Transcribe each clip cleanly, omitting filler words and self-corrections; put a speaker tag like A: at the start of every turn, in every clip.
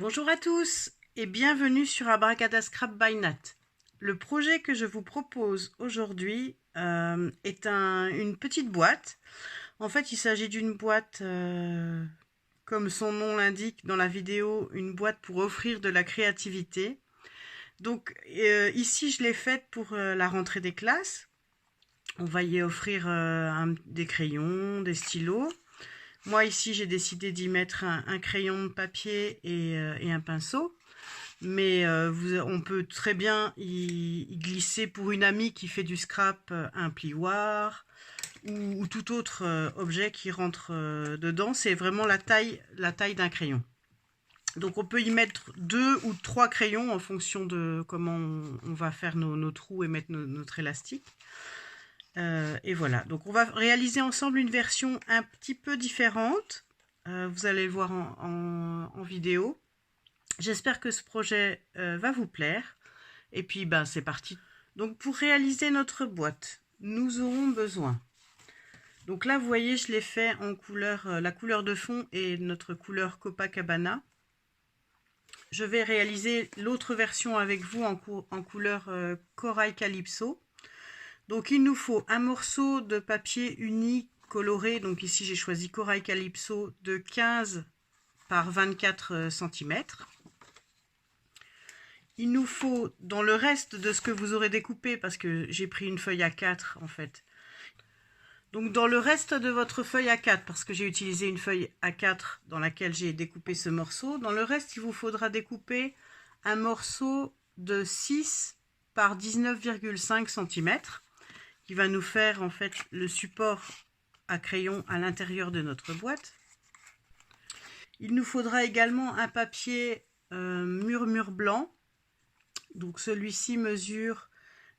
A: Bonjour à tous et bienvenue sur Abracadascrap by Nat. Le projet que je vous propose aujourd'hui est une petite boîte. En fait, il s'agit d'une boîte, comme son nom l'indique dans la vidéo, une boîte pour offrir de la créativité. Donc ici, je l'ai faite pour la rentrée des classes. On va y offrir des crayons, des stylos. Moi, ici, j'ai décidé d'y mettre un crayon de papier et un pinceau. Mais on peut très bien y glisser pour une amie qui fait du scrap un plioir ou tout autre objet qui rentre dedans. C'est vraiment la taille d'un crayon. Donc on peut y mettre 2 ou 3 crayons en fonction de comment on va faire nos trous et mettre notre élastique. Et voilà, donc on va réaliser ensemble une version un petit peu différente. Vous allez le voir en vidéo. J'espère que ce projet va vous plaire. Et puis c'est parti. Donc pour réaliser notre boîte, nous aurons besoin. Donc là vous voyez, je l'ai fait en couleur, la couleur de fond est notre couleur Copacabana. Je vais réaliser l'autre version avec vous en couleur Corail Calypso. Donc il nous faut un morceau de papier uni coloré, donc ici j'ai choisi Corail Calypso de 15 par 24 cm. Il nous faut, dans le reste de ce que vous aurez découpé, parce que j'ai pris une feuille A4 en fait. Donc dans le reste de votre feuille A4, parce que j'ai utilisé une feuille A4 dans laquelle j'ai découpé ce morceau, dans le reste il vous faudra découper un morceau de 6 par 19,5 cm. Qui va nous faire en fait le support à crayon à l'intérieur de notre boîte. Il nous faudra également un papier murmure blanc. Donc celui-ci mesure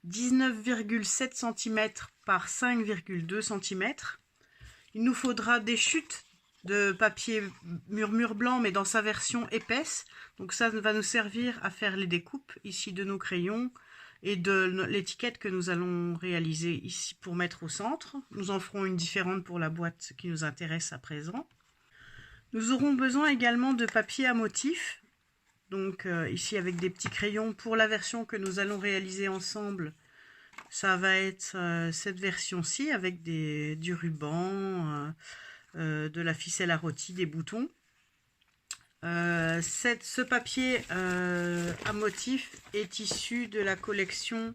A: 19,7 cm par 5,2 cm. Il nous faudra des chutes de papier murmure blanc mais dans sa version épaisse. Donc ça va nous servir à faire les découpes ici de nos crayons et de l'étiquette que nous allons réaliser ici pour mettre au centre. Nous en ferons une différente pour la boîte qui nous intéresse à présent. Nous aurons besoin également de papier à motif. Donc ici avec des petits crayons pour la version que nous allons réaliser ensemble. Ça va être cette version-ci avec du ruban, de la ficelle à rôti, des boutons. Ce papier à motif est issu de la collection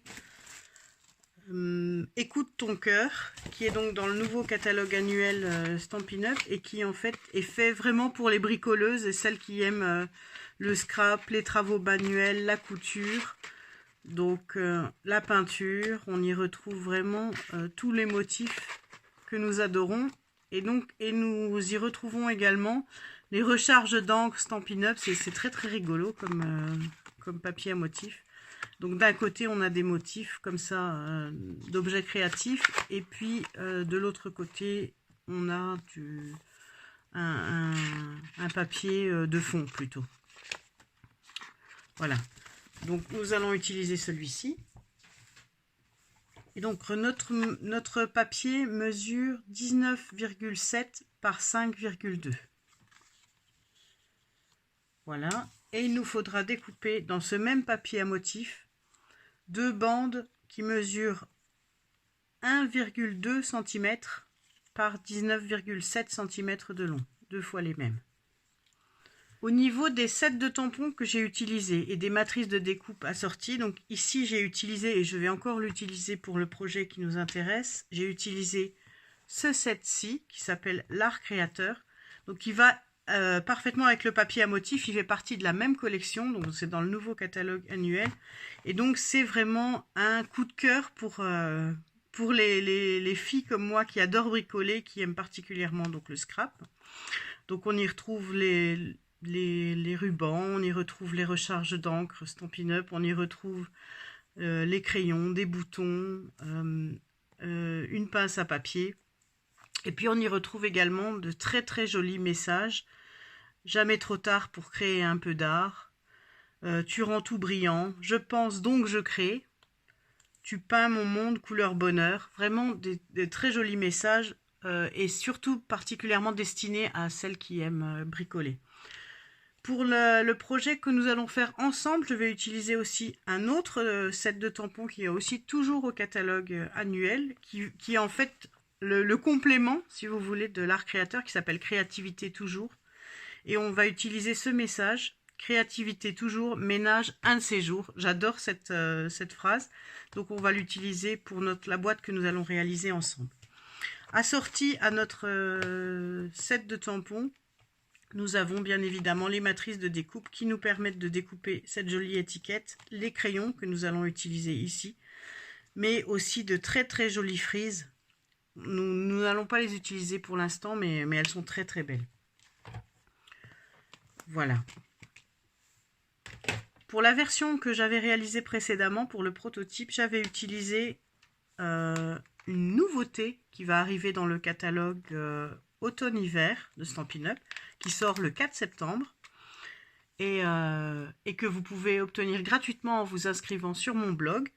A: Écoute ton cœur, qui est donc dans le nouveau catalogue annuel Stampin' Up et qui en fait est fait vraiment pour les bricoleuses et celles qui aiment le scrap, les travaux manuels, la couture, donc la peinture. On y retrouve vraiment tous les motifs que nous adorons et nous y retrouvons également les recharges d'encre Stampin' Up. C'est très rigolo comme papier à motif. Donc d'un côté on a des motifs comme ça d'objets créatifs et puis de l'autre côté on a un papier de fond plutôt. Voilà, donc nous allons utiliser celui-ci. Et donc notre papier mesure 19,7 par 5,2. Voilà, et il nous faudra découper dans ce même papier à motif 2 bandes qui mesurent 1,2 cm par 19,7 cm de long, 2 fois les mêmes. Au niveau des sets de tampons que j'ai utilisés et des matrices de découpe assorties, donc ici j'ai utilisé, et je vais encore l'utiliser pour le projet qui nous intéresse, j'ai utilisé ce set-ci qui s'appelle l'Art Créateur, donc qui va parfaitement avec le papier à motif. Il fait partie de la même collection, donc c'est dans le nouveau catalogue annuel, et donc c'est vraiment un coup de cœur pour les filles comme moi qui adorent bricoler, qui aiment particulièrement donc le scrap. Donc on y retrouve les rubans, on y retrouve les recharges d'encre Stampin' Up, on y retrouve les crayons, des boutons, une pince à papier. Et puis on y retrouve également de très jolis messages. Jamais trop tard pour créer un peu d'art. Tu rends tout brillant. Je pense donc je crée. Tu peins mon monde couleur bonheur. Vraiment des très jolis messages et surtout particulièrement destinés à celles qui aiment bricoler. Pour le projet que nous allons faire ensemble, je vais utiliser aussi un autre set de tampons qui est aussi toujours au catalogue annuel, qui est en fait le complément, si vous voulez, de l'art créateur qui s'appelle Créativité toujours. Et on va utiliser ce message, Créativité toujours, ménage un de ces jours. J'adore cette phrase, donc on va l'utiliser pour la boîte que nous allons réaliser ensemble. Assorti à notre set de tampons, nous avons bien évidemment les matrices de découpe qui nous permettent de découper cette jolie étiquette, les crayons que nous allons utiliser ici, mais aussi de très très jolies frises. Nous n'allons pas les utiliser pour l'instant, mais elles sont très très belles. Voilà. Pour la version que j'avais réalisée précédemment, pour le prototype, j'avais utilisé une nouveauté qui va arriver dans le catalogue automne-hiver de Stampin' Up, qui sort le 4 septembre et que vous pouvez obtenir gratuitement en vous inscrivant sur mon blog.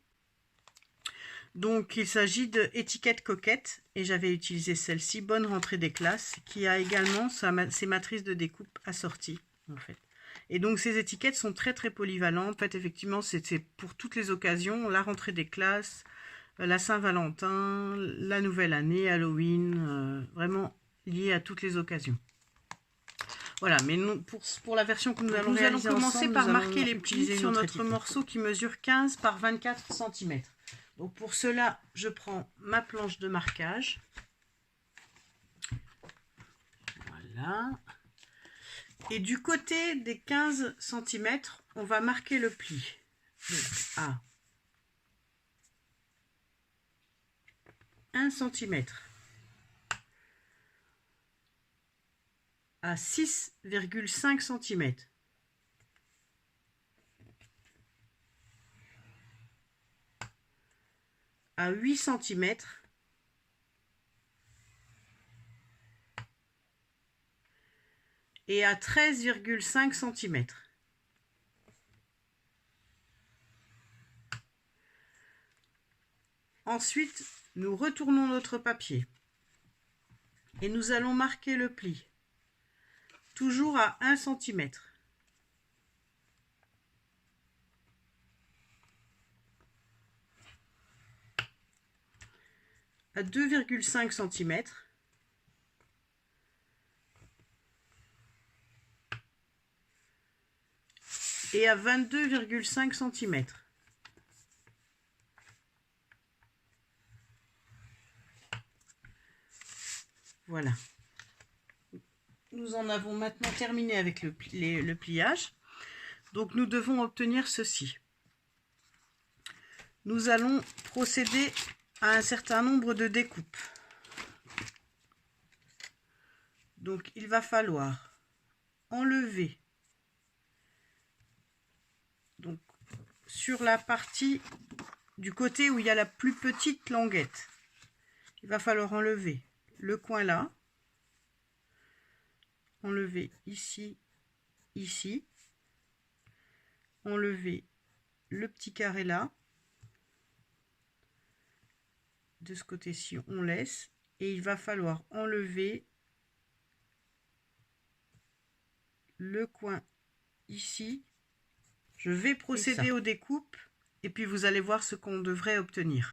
A: Donc il s'agit de étiquette coquette et j'avais utilisé celle-ci, Bonne rentrée des classes, qui a également ses matrices de découpe assorties en fait. Et donc ces étiquettes sont très très polyvalentes. En fait, effectivement, c'est pour toutes les occasions, la rentrée des classes, la Saint-Valentin, la nouvelle année, Halloween, vraiment lié à toutes les occasions. Voilà, mais nous, pour la version que nous allons réaliser ensemble, commencer par marquer les plis sur notre morceau qui mesure 15 par 24 cm. Donc pour cela, je prends ma planche de marquage. Voilà. Et du côté des 15 cm, on va marquer le pli. Donc à 1 cm. À 6,5 cm. À 8 cm. Et à 13,5 cm. Ensuite, nous retournons notre papier et nous allons marquer le pli, toujours à 1 cm. À 2,5 cm. Et à 22,5 cm. Voilà. Nous en avons maintenant terminé avec le pliage. Donc nous devons obtenir ceci. Nous allons procéder à un certain nombre de découpes. Donc il va falloir enlever donc sur la partie du côté où il y a la plus petite languette. Il va falloir enlever le coin là, enlever ici, ici, enlever le petit carré là, de ce côté-ci on laisse, et il va falloir enlever le coin ici. Je vais procéder aux découpes et puis vous allez voir ce qu'on devrait obtenir.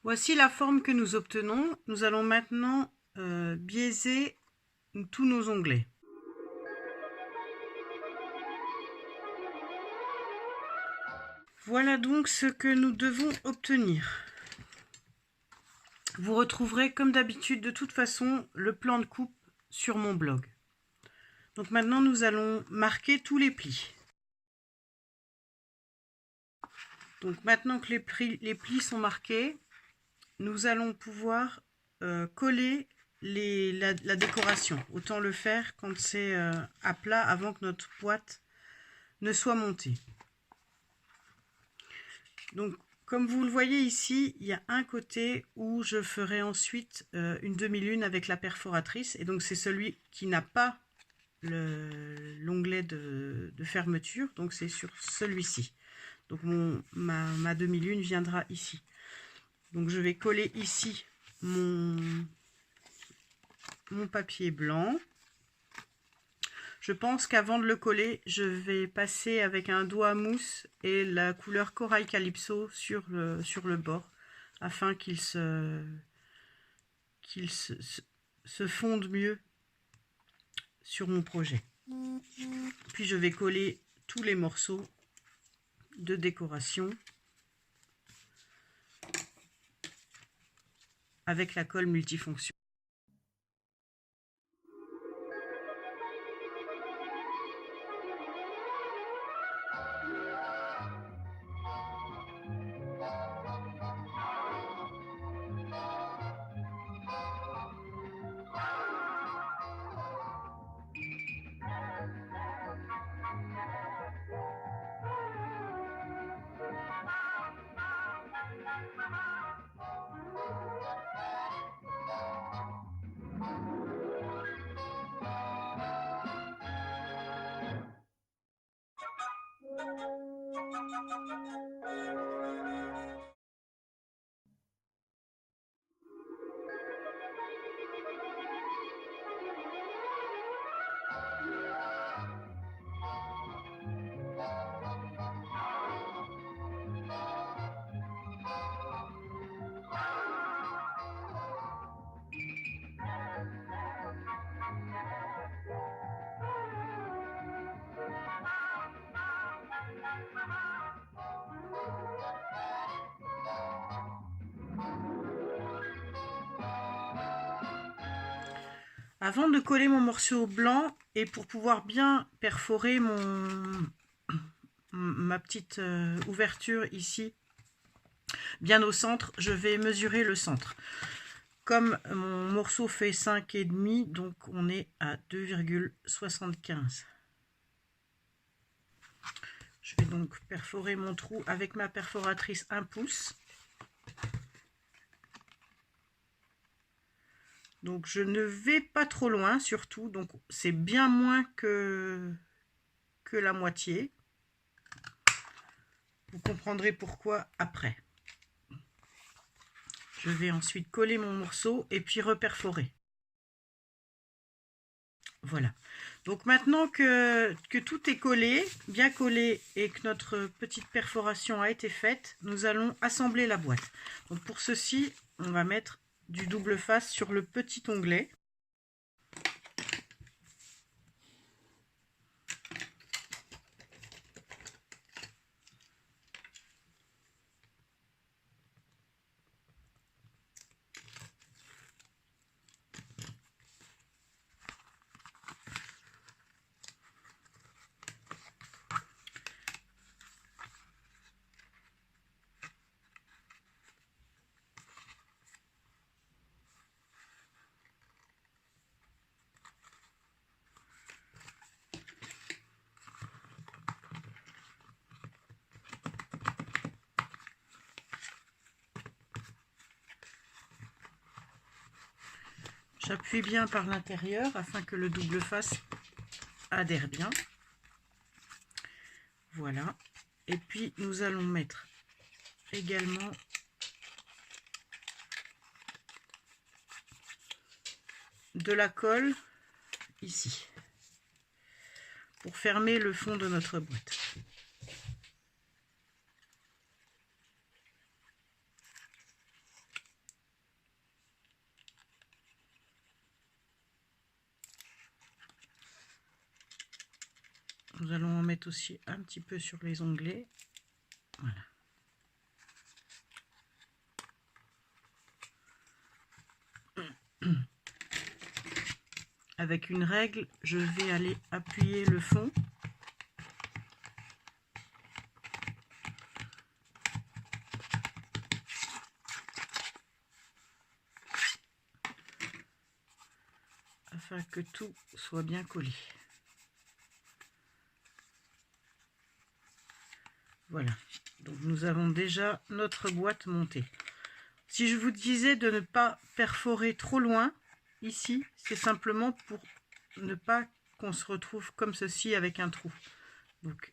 A: Voici la forme que nous obtenons. Nous allons maintenant biaiser tous nos onglets. Voilà donc ce que nous devons obtenir. Vous retrouverez comme d'habitude de toute façon le plan de coupe sur mon blog. Donc maintenant nous allons marquer tous les plis. Donc maintenant que les plis sont marqués, nous allons pouvoir coller la décoration. Autant le faire quand c'est à plat avant que notre boîte ne soit montée. Donc comme vous le voyez ici, il y a un côté où je ferai ensuite une demi-lune avec la perforatrice. Et donc c'est celui qui n'a pas l'onglet de fermeture. Donc c'est sur celui-ci. Donc ma demi-lune viendra ici. Donc je vais coller ici mon papier blanc. Je pense qu'avant de le coller, je vais passer avec un doigt à mousse et la couleur Corail Calypso sur le bord, afin qu'il se fonde mieux sur mon projet. Puis je vais coller tous les morceaux de décoration avec la colle multifonction. Avant de coller mon morceau blanc et pour pouvoir bien perforer ma petite ouverture ici, bien au centre, je vais mesurer le centre. Comme mon morceau fait 5,5, donc on est à 2,75. Je vais donc perforer mon trou avec ma perforatrice 1 pouce. Donc je ne vais pas trop loin surtout, donc c'est bien moins que la moitié. Vous comprendrez pourquoi après. Je vais ensuite coller mon morceau et puis reperforer. Voilà. Donc maintenant que tout est collé, bien collé, et que notre petite perforation a été faite, nous allons assembler la boîte. Donc pour ceci, on va mettre du double face sur le petit onglet. J'appuie bien par l'intérieur afin que le double face adhère bien. Voilà. Et puis nous allons mettre également de la colle ici pour fermer le fond de notre boîte. Nous allons en mettre aussi un petit peu sur les onglets. Voilà. Avec une règle, je vais aller appuyer le fond. Afin que tout soit bien collé. Voilà, donc nous avons déjà notre boîte montée. Si je vous disais de ne pas perforer trop loin, ici, c'est simplement pour ne pas qu'on se retrouve comme ceci avec un trou. Donc,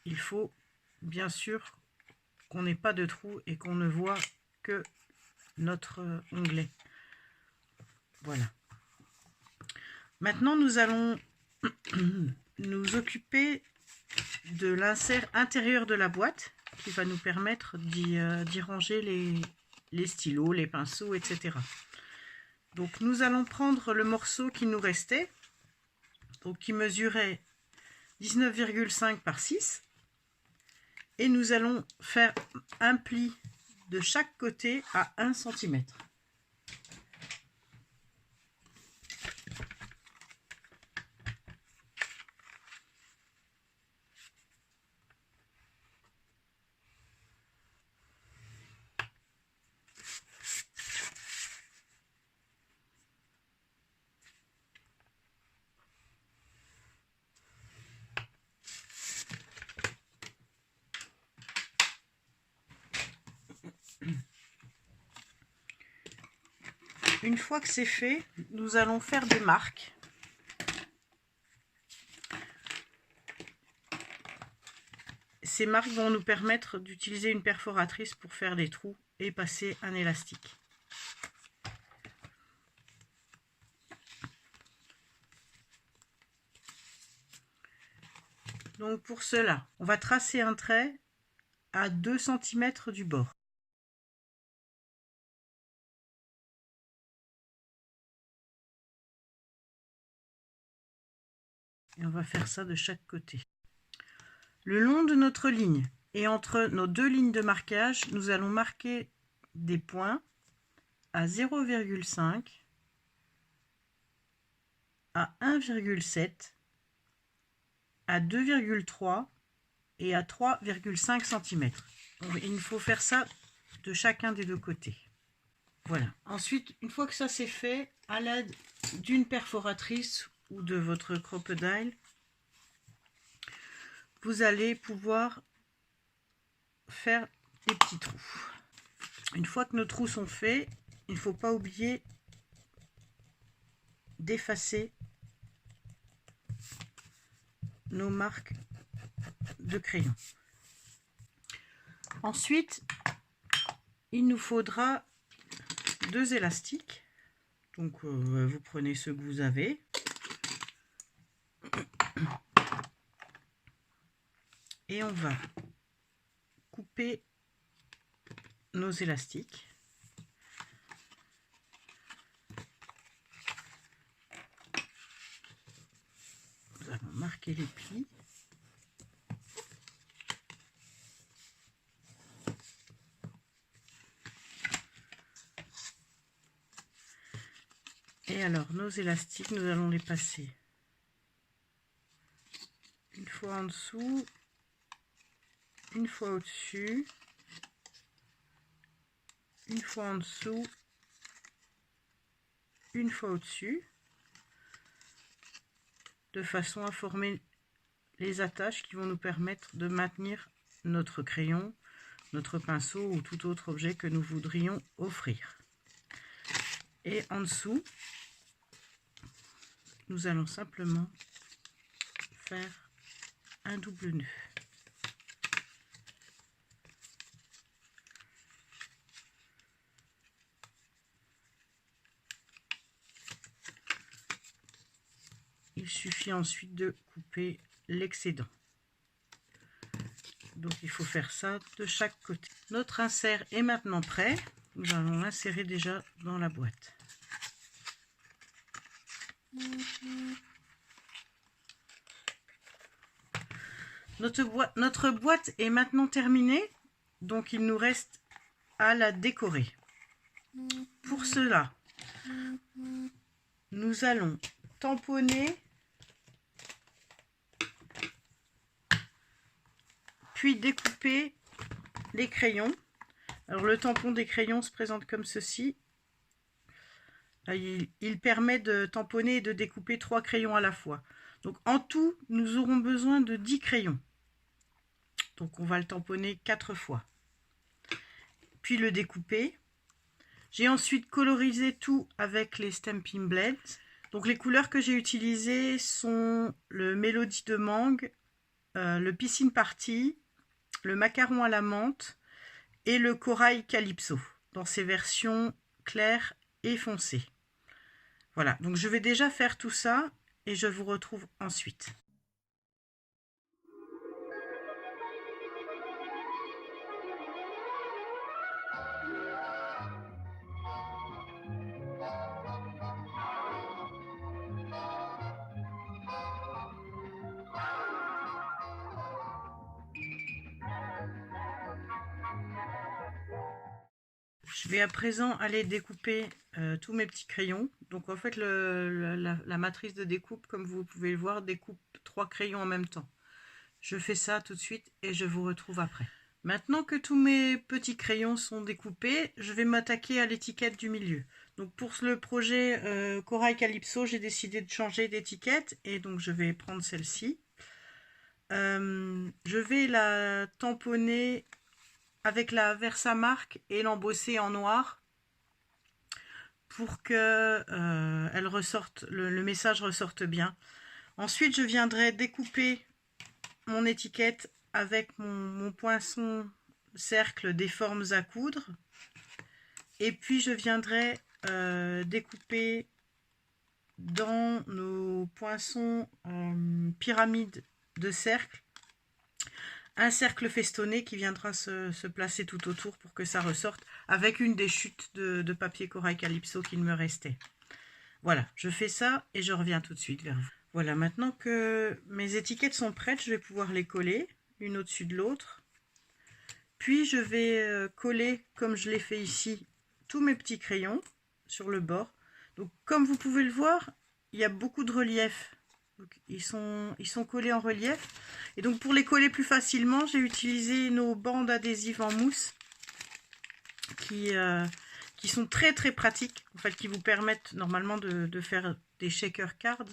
A: il faut bien sûr qu'on n'ait pas de trou et qu'on ne voit que notre onglet. Voilà. Maintenant, nous allons nous occuper de l'insert intérieur de la boîte qui va nous permettre d'y ranger les stylos, les pinceaux, etc. Donc nous allons prendre le morceau qui nous restait, donc qui mesurait 19,5 par 6, et nous allons faire un pli de chaque côté à 1 cm. Une fois que c'est fait, nous allons faire des marques. Ces marques vont nous permettre d'utiliser une perforatrice pour faire des trous et passer un élastique. Donc pour cela, on va tracer un trait à 2 cm du bord. Et on va faire ça de chaque côté. Le long de notre ligne et entre nos deux lignes de marquage, nous allons marquer des points à 0,5, à 1,7, à 2,3 et à 3,5 cm. Il nous faut faire ça de chacun des deux côtés. Voilà. Ensuite, une fois que ça c'est fait, à l'aide d'une perforatrice ou de votre crocodile, vous allez pouvoir faire des petits trous. Une fois que nos trous sont faits, il ne faut pas oublier d'effacer nos marques de crayon. Ensuite, il nous faudra 2 élastiques. Donc vous prenez ceux que vous avez. Et on va couper nos élastiques. Nous allons marquer les plis. Et alors nos élastiques, nous allons les passer une fois en dessous, une fois au-dessus, une fois en dessous, une fois au-dessus, de façon à former les attaches qui vont nous permettre de maintenir notre crayon, notre pinceau ou tout autre objet que nous voudrions offrir. Et en dessous, nous allons simplement faire un double nœud. Il suffit ensuite de couper l'excédent. Donc il faut faire ça de chaque côté. Notre insert est maintenant prêt. Nous allons l'insérer déjà dans la boîte. Notre boîte est maintenant terminée, donc il nous reste à la décorer. Pour cela, nous allons tamponner, puis découper les crayons. Alors le tampon des crayons se présente comme ceci. Il permet de tamponner et de découper 3 crayons à la fois. Donc en tout, nous aurons besoin de 10 crayons. Donc on va le tamponner 4 fois. Puis le découper. J'ai ensuite colorisé tout avec les Stampin' Blends. Donc les couleurs que j'ai utilisées sont le Mélodie de mangue, le Piscine Party, le Macaron à la menthe et le Corail Calypso, dans ses versions claires et foncées. Voilà, donc je vais déjà faire tout ça et je vous retrouve ensuite. Je vais à présent aller découper tous mes petits crayons. Donc en fait, la matrice de découpe, comme vous pouvez le voir, découpe 3 crayons en même temps. Je fais ça tout de suite et je vous retrouve après. Maintenant que tous mes petits crayons sont découpés, je vais m'attaquer à l'étiquette du milieu. Donc pour le projet Corail Calypso, j'ai décidé de changer d'étiquette et donc je vais prendre celle-ci. Je vais la tamponner avec la Versamark et l'embosser en noir pour que elle ressorte, le message ressorte bien. Ensuite, je viendrai découper mon étiquette avec mon poinçon cercle des formes à coudre. Et puis, je viendrai découper dans nos poinçons pyramides de cercle un cercle festonné qui viendra se placer tout autour pour que ça ressorte avec une des chutes de papier Corail Calypso qu'il me restait. Voilà, je fais ça et je reviens tout de suite vers vous. Voilà, maintenant que mes étiquettes sont prêtes, je vais pouvoir les coller l'une au-dessus de l'autre. Puis je vais coller, comme je l'ai fait ici, tous mes petits crayons sur le bord. Donc comme vous pouvez le voir, il y a beaucoup de relief. Donc, ils sont collés en relief. Et donc pour les coller plus facilement, j'ai utilisé nos bandes adhésives en mousse qui sont très très pratiques, en fait, qui vous permettent normalement de faire des shaker cards.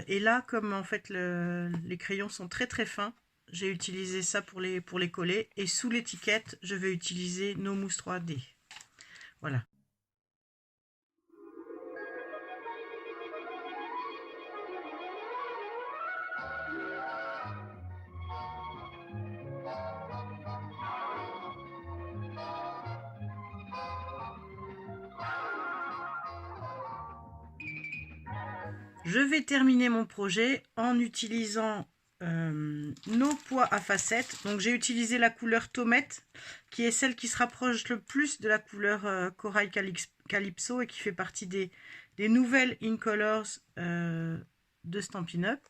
A: Et là, comme en fait les crayons sont très très fins, j'ai utilisé ça pour les coller. Et sous l'étiquette, je vais utiliser nos mousses 3D. Voilà. Je vais terminer mon projet en utilisant nos pois à facettes. Donc j'ai utilisé la couleur Tomette, qui est celle qui se rapproche le plus de la couleur Corail Calypso et qui fait partie des nouvelles Incolors de Stampin' Up.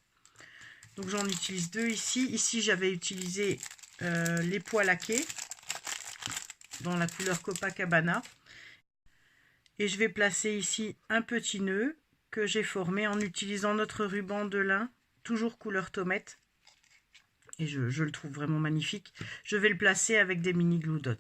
A: Donc j'en utilise 2 ici. Ici j'avais utilisé les pois laqués dans la couleur Copacabana. Et je vais placer ici un petit nœud que j'ai formé en utilisant notre ruban de lin, toujours couleur Tomette. Et je le trouve vraiment magnifique. Je vais le placer avec des mini glue dots.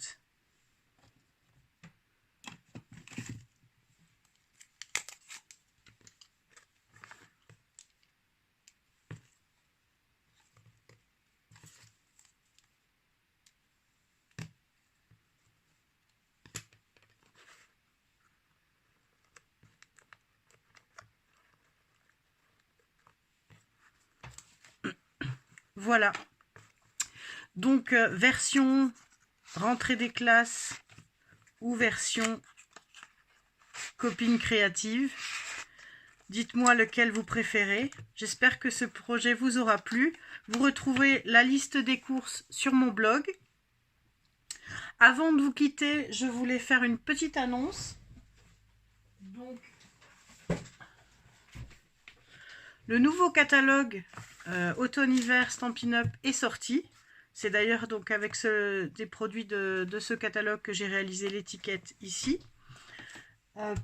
A: Voilà. Donc, version rentrée des classes ou version copine créative. Dites-moi lequel vous préférez. J'espère que ce projet vous aura plu. Vous retrouvez la liste des courses sur mon blog. Avant de vous quitter, je voulais faire une petite annonce. Donc, le nouveau catalogue automne-hiver Stampin' Up est sorti. C'est d'ailleurs donc avec des produits de ce catalogue que j'ai réalisé l'étiquette ici.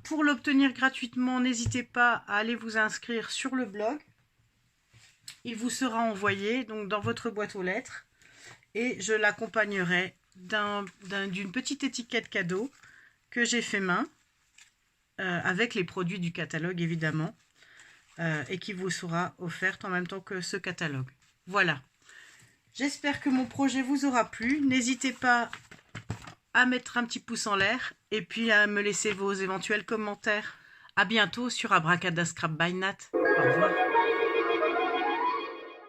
A: Pour l'obtenir gratuitement, n'hésitez pas à aller vous inscrire sur le blog. Il vous sera envoyé donc dans votre boîte aux lettres et je l'accompagnerai d'une petite étiquette cadeau que j'ai fait main avec les produits du catalogue évidemment. Et qui vous sera offerte en même temps que ce catalogue. Voilà. J'espère que mon projet vous aura plu. N'hésitez pas à mettre un petit pouce en l'air et puis à me laisser vos éventuels commentaires. À bientôt sur Abracadascrap by Nat. Au revoir.